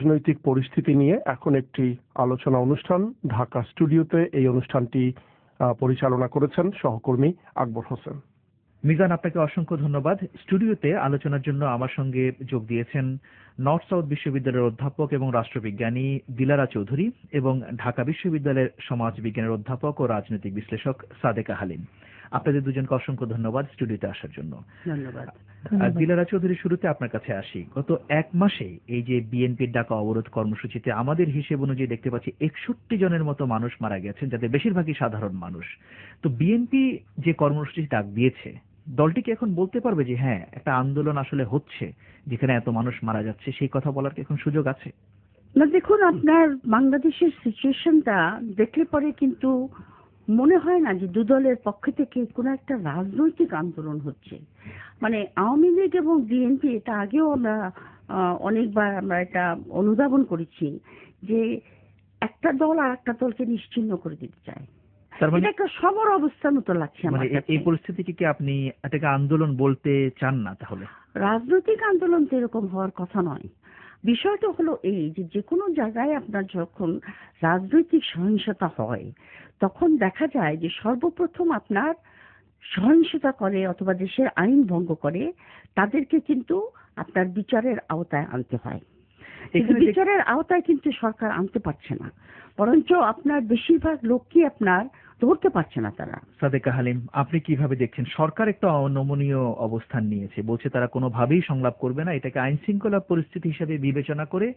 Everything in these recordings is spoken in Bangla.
রাজনৈতিক পরিস্থিতি নিয়ে এখন একটি আলোচনা অনুষ্ঠান ঢাকা স্টুডিওতে এই অনুষ্ঠানটি পরিচালনা করেছেন সহকর্মী আকবর হোসেন। মিজান, আপনাকে অসংখ্য ধন্যবাদ। স্টুডিওতে আলোচনার জন্য আমার সঙ্গে যোগ দিয়েছেন নর্থ সাউথ বিশ্ববিদ্যালয়ের অধ্যাপক এবং রাষ্ট্রবিজ্ঞানী দিলারা চৌধুরী এবং ঢাকা বিশ্ববিদ্যালয়ের সমাজ বিজ্ঞানের অধ্যাপক ও রাজনৈতিক বিশ্লেষক সাদেকা হালিম। আপনাদের দুজনকে অসংখ্য ধন্যবাদ স্টুডিওতে আসার জন্য। ধন্যবাদ। দিলারা চৌধুরী, শুরুতে আপনার কাছে আসি। গত এক মাসে এই যে বিএনপির ডাকা অবরোধ কর্মসূচিতে আমাদের হিসেব অনুযায়ী দেখতে পাচ্ছি 61 জনের মতো মানুষ মারা গেছেন, যাদের বেশিরভাগই সাধারণ মানুষ। তো বিএনপি যে কর্মসূচি ডাক দিয়েছে, দলটি কি এখন বলতে পারবে যে হ্যাঁ, একটা আন্দোলন আসলে হচ্ছে যেখানে এত মানুষ মারা যাচ্ছে, সেই কথা বলার কি এখন সুযোগ আছে? না, দেখুন, আপনার বাংলাদেশের সিচুয়েশনটা দেখলে পরে কিন্তু মনে হয় না যে দুদলের পক্ষ থেকে কোনো একটা রাজনৈতিক আন্দোলন হচ্ছে। মানে আওয়ামী লীগ এবং বিএনপি, এটা আগেও আমরা অনেকবার আমরা এটা অনুধাবন করেছি যে একটা দল আর একটা দলকে নিশ্চিহ্ন করে দিতে চায়। তার মানে এটা একটা সমর অবস্থার মতো লাগছে আমার কাছে। এই পরিস্থিতিকে কি আপনি এটাকে আন্দোলন বলতে চান না? তাহলে রাজনৈতিক আন্দোলন তো এরকম হওয়ার কথা নয়। বিষয়টা হলো এই যে কোনো জায়গায় আপনার যখন রাজনৈতিক সহিংসতা হয় তখন দেখা যায় যে সর্বপ্রথম আপনার সহিংসতা করে অথবা দেশের আইন ভঙ্গ করে তাদেরকে কিন্তু আপনার বিচারের আওতায় আনতে হয়। কিন্তু বিচারের আওতায় কিন্তু সরকার আনতে পারছে না, বরঞ্চ আপনার বেশিরভাগ লোককে আপনার ধরতে পারছে না তারা। সাদেকা হালিম, আপনি কিভাবে দেখছেন? সরকার একটা অনমনীয় অবস্থান নিয়েছে, বলছে তারা কোনোভাবেই সংলাপ করবে না, এটাকে আইন শৃঙ্খলা পরিস্থিতি হিসেবে বিবেচনা করে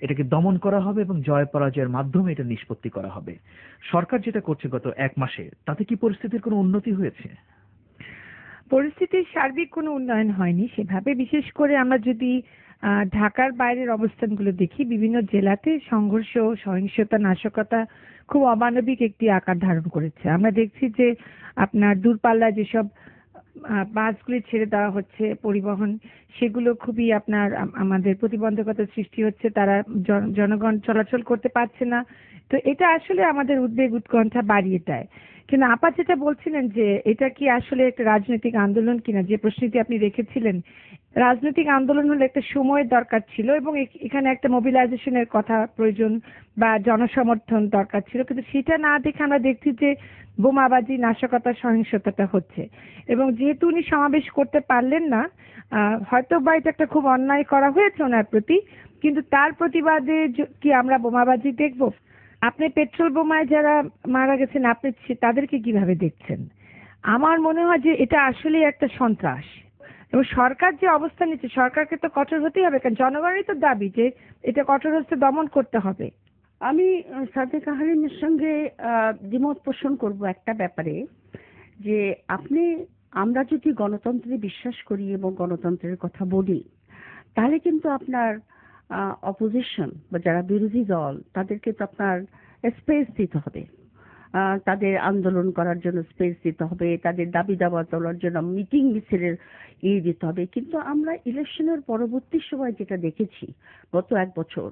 এটাকে দমন করা হবে এবং জয় পরাজয়ের মাধ্যমে এটা নিষ্পত্তি করা হবে। সরকার যেটা করছে গত এক মাসে, তাতে কি পরিস্থিতির কোনো উন্নতি হয়েছে? পরিস্থিতির সার্বিক কোনো উন্নয়ন হয়নি সেভাবে। বিশেষ করে আমরা যদি ঢাকার বাইরের অবস্থানগুলো দেখি, বিভিন্ন জেলাতে সংঘর্ষ, সহিংসতা, নাশকতা খুব অমানবিক একটি আকার ধারণ করেছে। আমরা দেখছি যে আপনার দূরপাল্লা যেসব বাসগুলি ছেড়ে দেওয়া হচ্ছে পরিবহন, সেগুলো খুবই আপনার আমাদের প্রতিবন্ধকতার সৃষ্টি হচ্ছে, তারা জনগণ চলাচল করতে পারছে না। তো এটা আসলে আমাদের উদ্বেগ উৎকণ্ঠা বাড়িয়ে দেয়। কিন্তু আপা যেটা বলছিলেন যে এটা কি আসলে একটা রাজনৈতিক আন্দোলন কিনা, যে প্রশ্নটি আপনি রেখেছিলেন, রাজনৈতিক আন্দোলন হলে একটা সময়ের দরকার ছিল এবং এখানে একটা মোবিলাইজেশনের কথা প্রয়োজন বা জনসমর্থন দরকার ছিল, কিন্তু সেটা না দেখে আমরা দেখছি যে বোমাবাজি, নাশকতা, সহিংসতাটা হচ্ছে। এবং যেহেতু উনি সমাবেশ করতে পারলেন না, হয়তো বা এটা একটা খুব অন্যায় করা হয়েছে ওনার প্রতি, কিন্তু তার প্রতিবাদে কি আমরা বোমাবাজি দেখব? আপনি পেট্রোল বোমায় যারা মারা গেছেন, আপনি তাদেরকে কিভাবে দেখছেন? আমার মনে হয় যে এটা আসলে একটা সন্ত্রাস। এবং সরকার যে অবস্থান নিচ্ছে, সরকারকে তো কঠোর হতেই হবে, কারণ জনগণেরই তো দাবি যে এটা কঠোর হস্তে দমন করতে হবে। আমি সাদেকা হালিমের সঙ্গে দ্বিমত পোষণ করব একটা ব্যাপারে, যে আমরা যদি গণতন্ত্রে বিশ্বাস করি এবং গণতন্ত্রের কথা বলি, তাহলে কিন্তু আপনার অপোজিশন বা যারা বিরোধী দল, তাদেরকে তো আপনার স্পেস দিতে হবে, তাদের আন্দোলন করার জন্য স্পেস দিতে হবে, তাদের দাবি দাবা তোলার জন্য মিটিং মিছিলের দিতে হবে। কিন্তু আমরা ইলেকশনের পরবর্তী সময় যেটা দেখেছি গত এক বছর,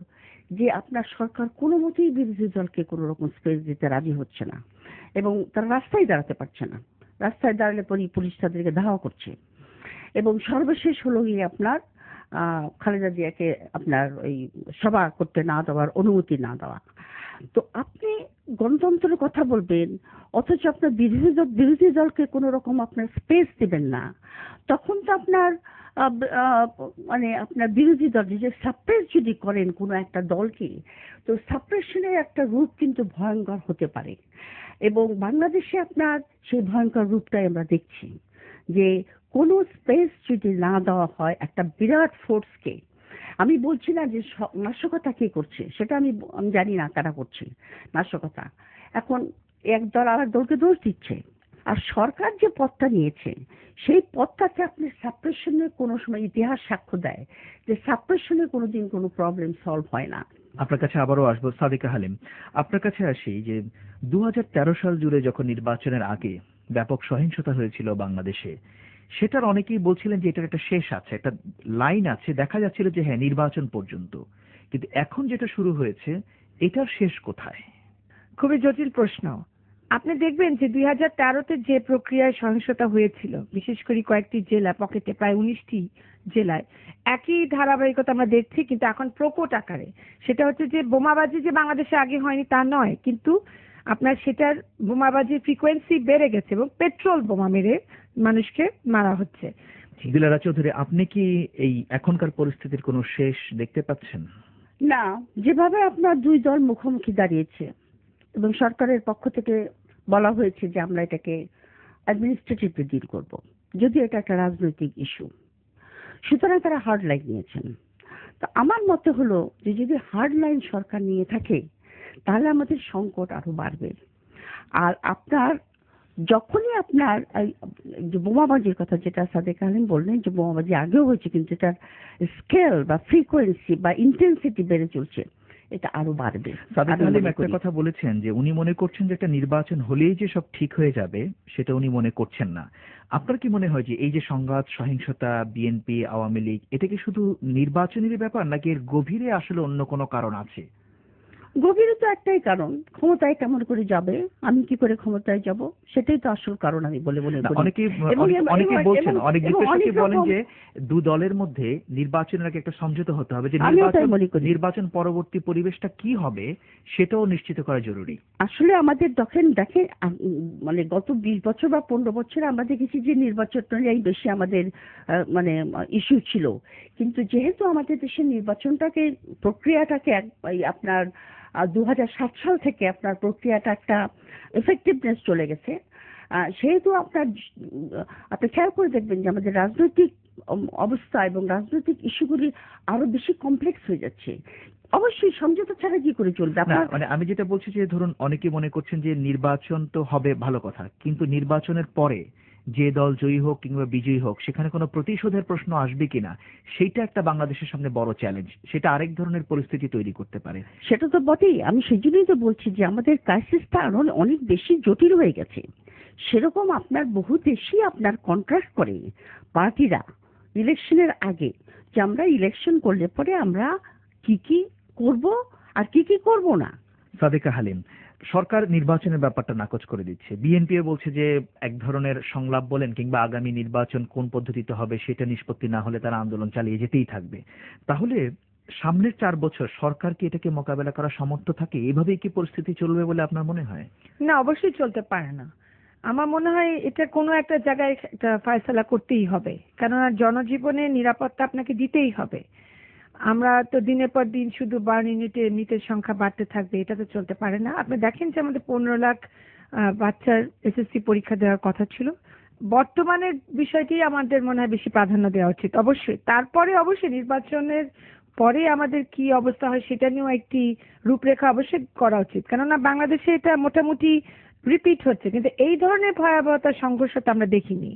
যে আপনার সরকার কোনো মতেই বিরোধী দলকে কোনো রকম স্পেস দিতে রাজি হচ্ছে না এবং তারা রাস্তায় দাঁড়াতে পারছে না। রাস্তায় দাঁড়ালে পরই পুলিশ তাদেরকে ধাওয়া করছে। এবং সর্বশেষ হলো গিয়ে আপনার খালেদা জিয়াকে আপনার ওই সভা করতে না দেওয়ার অনুমতি না দেওয়া। তো আপনি গণতন্ত্রের কথা বলবেন, অথচ আপনার বিরোধী দলকে কোনো রকম আপনার স্পেস দিবেন না, তখন তো আপনার মানে আপনার বিরোধী দল যে সাপ্রেস যদি করেন কোনো একটা দলকে, তো সাপ্রেশনের একটা রূপ কিন্তু ভয়ঙ্কর হতে পারে। এবং বাংলাদেশে আপনার সেই ভয়ঙ্কর রূপটাই আমরা দেখছি, যে কোনো স্পেস যদি না দেওয়া হয় একটা বিরাট ফোর্সকে। আমি বলছি না যে নাশকতা কে করছে, সেটা আমি জানি না কারা করছে নাশকতা। এখন এক দল আর এক দলকে দোষ দিচ্ছে, আর সরকার যে পথটা নিয়েছে সেই পথটাকে আপনি সাপ্রেশনের কোনো সময় ইতিহাস সাক্ষ্য দেয় যে সাপ্রেশনে কোনোদিন কোনো প্রবলেম সলভ হয় না। আপনার কাছে আবারও আসবো সাদেকা হালিম, আপনার কাছে আসি যে 2013 সাল জুড়ে যখন নির্বাচনের আগে ব্যাপক সহিংসতা হয়েছিল বাংলাদেশে, সেটার অনেকেই বলছিলেন যে এটার একটা শেষ আছে, একটা লাইন আছে, দেখা যাচ্ছিল যে হ্যাঁ নির্বাচন পর্যন্ত। কিন্তু এখন যেটা শুরু হয়েছে, এটার শেষ কোথায়? খুবই জটিল প্রশ্ন। আপনি দেখবেন যে 2013-তে যে প্রক্রিয়ায় সহিংসতা হয়েছিল, বিশেষ করে কয়েকটি জেলা পকেটে প্রায় 19টি জেলায় একই ধারাবাহিকতা আমরা দেখছি, কিন্তু এখন প্রকট আকারে। সেটা হচ্ছে যে বোমাবাজি যে বাংলাদেশে আগে হয়নি তা নয়, কিন্তু আপনার সেটার বোমাবাজির ফ্রিকোয়েন্সি বেড়ে গেছে এবং পেট্রোল বোমা মেরে মানুষকে মারা হচ্ছে। দিলারা চৌধুরী, আপনি কি এই এখনকার পরিস্থিতির কোনো শেষ দেখতে পাচ্ছেন? না, যেভাবে আপনার দুই দল মুখোমুখি দাঁড়িয়েছে এবং সরকারের পক্ষ থেকে বলা হয়েছে যে আমরা এটাকে অ্যাডমিনিস্ট্রেটিভলি ডিল করব, যদি এটা একটা রাজনৈতিক ইস্যু, সুতরাং তারা হার্ড লাইন নিয়েছেন। তো আমার মতে হলো যে যদি হার্ড লাইন সরকার নিয়ে থাকে তাহলে আমাদের সংকট আরো বাড়বে। আর আপনার যখনই আপনার যে বোমাবাজির কথা যেটা সাদেক আলীম বললেন, যে বোমাবাজি আগেও হয়েছে কিন্তু এটার স্কেল বা ফ্রিকোয়েন্সি বা ইন্টেন্সিটি বেড়ে চলছে, এটা আরো বাড়বে। সাদেক আলীম একটা কথা বলেছেন যে উনি মনে করছেন যে একটা নির্বাচন হলেই যে সব ঠিক হয়ে যাবে সেটা উনি মনে করছেন না। আপনার কি মনে হয় যে এই যে সংঘাত, সহিংসতা, বিএনপি, আওয়ামী লীগ, এটা কি শুধু নির্বাচনেরই ব্যাপার নাকি এর গভীরে আসলে অন্য কোনো কারণ আছে? গভীরে তো একটাই কারণ, ক্ষমতায় কেমন করে যাবে, আমি কি করে ক্ষমতায় যাব, সেটাই তো আসল কারণ আমি বলে মনে করি। অনেকে বলছেন, অনেক বিশ্লেষক বলেন যে দু দলের মধ্যে নির্বাচনের আগে একটা সমঝোতা হতে হবে, যে নির্বাচন পরবর্তী পরিবেশটা কি হবে সেটাও নিশ্চিত করা জরুরি। আসলে আমাদের দেখেন মানে গত 20 বছর বা 15 বছরে আমরা দেখেছি যে নির্বাচনটাই বেশি আমাদের মানে ইস্যু ছিল, কিন্তু যেহেতু আমাদের দেশের নির্বাচনটাকে প্রক্রিয়াটাকে আপনার 2007 সাল থেকে আপনার প্রক্রিয়াটা একটা এফেক্টিভনেস চলে গেছে, সেহেতু আপনি খেয়াল করে দেখবেন যে আমাদের রাজনৈতিক অবস্থা এবং রাজনৈতিক ইস্যুগুলি আরো বেশি কমপ্লেক্স হয়ে যাচ্ছে। অবশ্যই সমঝোতা ছাড়া কি করে চলবে? মানে আমি যেটা বলছি যে ধরুন অনেকে মনে করছেন যে নির্বাচন তো হবে ভালো কথা, কিন্তু নির্বাচনের পরে যে দল জয়ী হোক কিংবা বিজয়ী হোক সেখানে কোনো প্রতিশোধের প্রশ্ন আসবে কিনা, সেইটা একটা বাংলাদেশের সামনে বড় চ্যালেঞ্জ, সেটা আরেক ধরনের পরিস্থিতি তৈরি করতে পারে। সেটা তো বটেই, আমি সেই জন্যই তো বলছি যে আমাদের ক্রাইসিসটা অনেক বেশি জটিল হয়ে গেছে। সেরকম আপনার বহু দেশই আপনার কন্ট্রাক্ট করে পার্টিরা ইলেকশনের আগে, যে আমরা ইলেকশন করলে পরে আমরা কি কি করব আর কি কি করব না। সাদেকা হালিম, সরকার নির্বাচনের ব্যাপারটা নাকচ করে দিচ্ছে, বিএনপিও বলছে যে এক ধরনের সংলাপ বলেন কিংবা আগামী নির্বাচন কোন পদ্ধতিতে হবে সেটা নিষ্পত্তি না হলে তারা আন্দোলন চালিয়ে যেতেই থাকবে। তাহলে সামনের 4 বছর সরকার কি এটাকে মোকাবেলা করার সামর্থ্য থাকে? এভাবেই কি পরিস্থিতি চলবে বলে আপনার মনে হয়? না, অবশ্যই চলতে পারে না। আমার মনে হয় এটা কোনো একটা জায়গায় একটা ফয়সালা করতেই হবে, কেননা জনজীবনের নিরাপত্তা আপনাকে দিতেই হবে। আমরা তো দিনের পর দিন শুধু বার্ন ইউনিটে মৃতের সংখ্যা বাড়তে থাকবে, এটা তো চলতে পারে না। আপনি দেখেন যে আমাদের 15 লাখ বাচ্চার এসএসসি পরীক্ষা দেওয়ার কথা ছিল। বর্তমানের বিষয়টি আমাদের মনে হয় বেশি প্রাধান্য দেওয়া উচিত। অবশ্যই তারপরে অবশ্যই নির্বাচনের পরে আমাদের কি অবস্থা হয় সেটা নিয়েও একটি রূপরেখা অবশ্যই করা উচিত, কেননা বাংলাদেশে এটা মোটামুটি রিপিট হচ্ছে, কিন্তু এই ধরনের ভয়াবহতার সংঘর্ষ তো আমরা দেখিনি।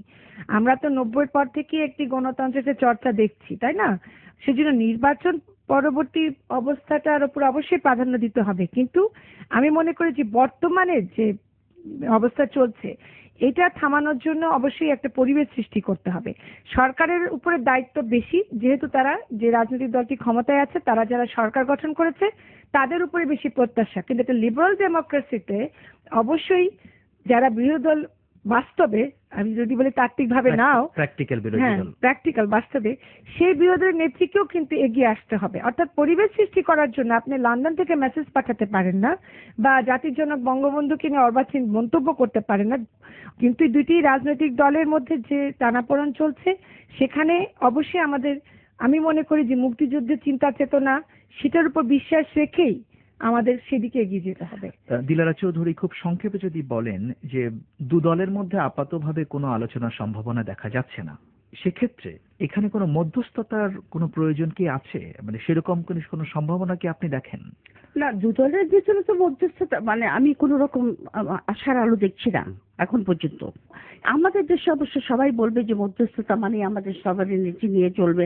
আমরা তো 90-এর পর থেকে একটি গণতন্ত্রের চর্চা দেখছি, তাই না? সেজন্য নির্বাচন পরবর্তী অবস্থাটার উপর অবশ্যই প্রাধান্য দিতে হবে, কিন্তু আমি মনে করি যে বর্তমানে যে অবস্থা চলছে এটা থামানোর জন্য অবশ্যই একটা পরিবেশ সৃষ্টি করতে হবে। সরকারের উপরে দায়িত্ব বেশি, যেহেতু তারা যে রাজনৈতিক দলটি ক্ষমতায় আছে, তারা যারা সরকার গঠন করেছে তাদের উপরে বেশি প্রত্যাশা, কিন্তু একটা লিবারাল ডেমোক্রেসিতে অবশ্যই যারা বিরোধী দল, বাস্তবে আমি যদি বলি তাত্ত্বিকভাবে নাও, প্র্যাকটিক্যাল বাস্তবে সেই বিরোধীর নেত্রীকেও কিন্তু এগিয়ে আসতে হবে। অর্থাৎ পরিবেশ সৃষ্টি করার জন্য আপনি লন্ডন থেকে মেসেজ পাঠাতে পারেন না বা জাতির জনক বঙ্গবন্ধুকে নিয়ে অর্বাচীন মন্তব্য করতে পারেন না, কিন্তু দুটি রাজনৈতিক দলের মধ্যে যে টানাপোড়েন চলছে সেখানে অবশ্যই আমাদের, আমি মনে করি যে মুক্তিযুদ্ধের চিন্তা চেতনা সেটার উপর বিশ্বাস রেখেই আমাদের সেদিকে এগিয়ে যেতে হবে। দিলারা চৌধুরী, খুব সংক্ষেপে যদি বলেন যে দু দলের মধ্যে আপাতভাবে কোনো আলোচনার সম্ভাবনা দেখা যাচ্ছে না, সেক্ষেত্রে এখানে কোনো মধ্যস্থতার কোনো প্রয়োজন কি আছে? মানে সেরকম কোনো সম্ভাবনা কি আপনি দেখেন? না, দুদলের ভিতরে তো মধ্যস্থতা মানে আমি কোন রকম আশার আলো দেখছি না এখন পর্যন্ত। আমাদের দেশে অবশ্য সবাই বলবে যে মধ্যস্থতা মানে আমাদের সভারেনিটি নিয়ে চলবে,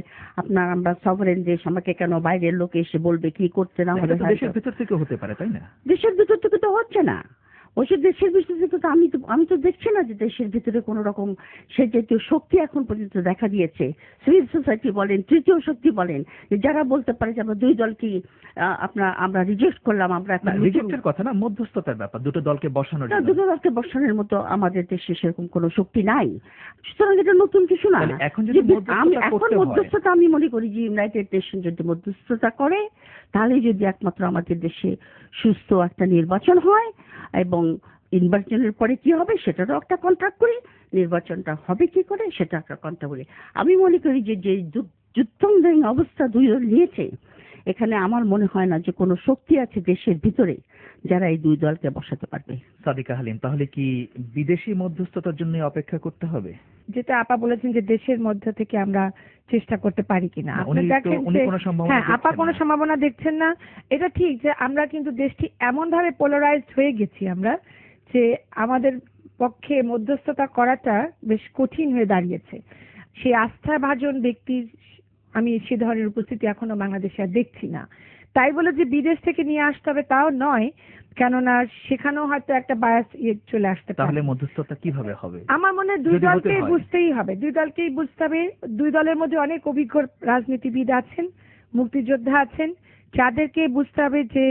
আমরা সভারেন দেশ, আমাকে কেন বাইরের লোক এসে বলবে কি করতে না হবে। দেশের ভিতর থেকে হতে পারে, তাই না? দেশের ভিতর থেকে তো হচ্ছে না, ওইসব দেশের ভিতরে তো আমি তো দেখছি না যে দেশের ভিতরে কোন রকম সে জাতীয় শক্তি এখন পর্যন্ত দেখা দিয়েছে। সিভিল সোসাইটি বলেন, তৃতীয় শক্তি বলেন, যে যারা বলতে পারে যে আমরা দুই দলকে আমরা রিজেক্ট করলাম, আমরা রিজেক্টের কথা না, মধ্যস্থতার ব্যাপার, দুটো দলকে বসানোর জন্য। দুটো দলকে বসানোর মতো আমাদের দেশে সেরকম কোনো শক্তি নাই। সুতরাং এটা নতুন কিছু না। এখন যদি মধ্যস্থতা আমি মনে করি যে ইউনাইটেড নেশন যদি মধ্যস্থতা করে, তাহলে যদি একমাত্র আমাদের দেশে সুস্থ একটা নির্বাচন হয়, এবং নির্বাচনের পরে কি হবে সেটারও একটা কন্ট্রাক্ট করি, নির্বাচনটা হবে কি করে সেটা একটা কন্ট্রাক্ট করি। আমি মনে করি যে যুদ্ধংদেহী অবস্থা দুই দল নিয়েছে, এখানে আমার মনে হয় না যে কোনো শক্তি আছে দেশের ভিতরে যারা এই দুই দলকে বসাতে পারবে। সাদিকা হালিম, তাহলে কি বিদেশি মধ্যস্থতার জন্য অপেক্ষা করতে হবে? যেটা আপা বলেছেন যে দেশের মধ্য থেকে আমরা চেষ্টা করতে পারি কিনা, আপনি দেখেন হ্যাঁ আপা কোনো সম্ভাবনা দেখছেন না। এটা ঠিক যে আমরা কিন্তু দেশটি এমন ভাবে পোলারাইজড হয়ে গেছি আমরা, যে আমাদের পক্ষে মধ্যস্থতা করাটা বেশ কঠিন হয়ে দাঁড়িয়েছে। সেই আস্থাভাজন ব্যক্তির আমি সে ধরনের উপস্থিতি এখনো বাংলাদেশে আর দেখছি না। তাই বলে যে বিদেশ থেকে নিয়ে আসতে হবে তাও নয়, কেননা সেখানেও হয়তো একটা বায়াস চলে আসতে পারে। তাহলে মধ্যস্থতা কিভাবে হবে? আমার মনে হয় দুই দলকেই বুঝতেই হবে, দুই দলকেই বুঝতে হবে। দুই দলের মধ্যে অনেক অভিজ্ঞ রাজনীতিবিদ আছেন, মুক্তিযোদ্ধা আছেন, যাদেরকে বুঝতে হবে যে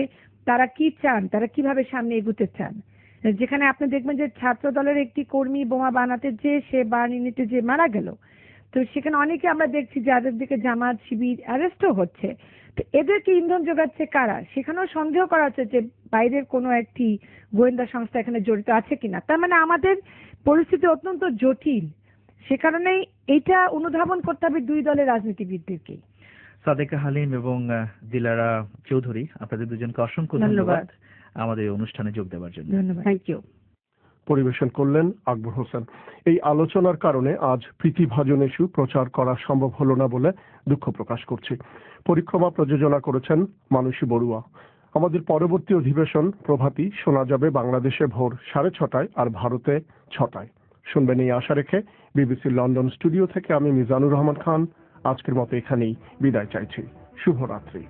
তারা কি চান, তারা কিভাবে সামনে এগোতে চান। যেখানে আপনি দেখবেন যে ছাত্র দলের একটি কর্মী বোমা বানাতে যে সে বার্নিনিতে যে মারা গেল, তো সেখানে অনেকে আমরা দেখছি যাদের দিকে জামাত শিবির অ্যারেস্টও হচ্ছে। তো এদেরকে ইন্ধন যোগাচ্ছে কারা? সেখানেও সন্দেহ করা হচ্ছে যে বাইরের কোনো একটি গোয়েন্দা সংস্থা এখানে জড়িত আছে কিনা। তার মানে আমাদের পরিস্থিতি অত্যন্ত জটিল। সে কারণেই এটা অনুধাবন করতে হবে দুই দলের রাজনীতিবিদদেরকে। সাদেকা হালিম এবং দিলারা চৌধুরী, আপনাদের দুজনকে অসংখ্য ধন্যবাদ আমাদের অনুষ্ঠানে যোগ দেওয়ার জন্য। ধন্যবাদ। Thank you. পরিবেশন করলেন আকবর হোসেন। এই আলোচনার কারণে আজ প্রীতিভাজন ইস্যু প্রচার করা সম্ভব হলো না বলে দুঃখ প্রকাশ করছি। পরিক্রমা প্রযোজনা করেছেন মানসী বড়ুয়া। আমাদের পরবর্তী অধিবেশন প্রভাতী শোনা যাবে বাংলাদেশে ভোর 6:30 আর ভারতে 6টায়। শুনবেন এই আশা রেখে বিবিসি লন্ডন স্টুডিও থেকে আমি মিজানুর রহমান খান আজকের মতো এখানেই বিদায় চাইছি। শুভরাত্রি।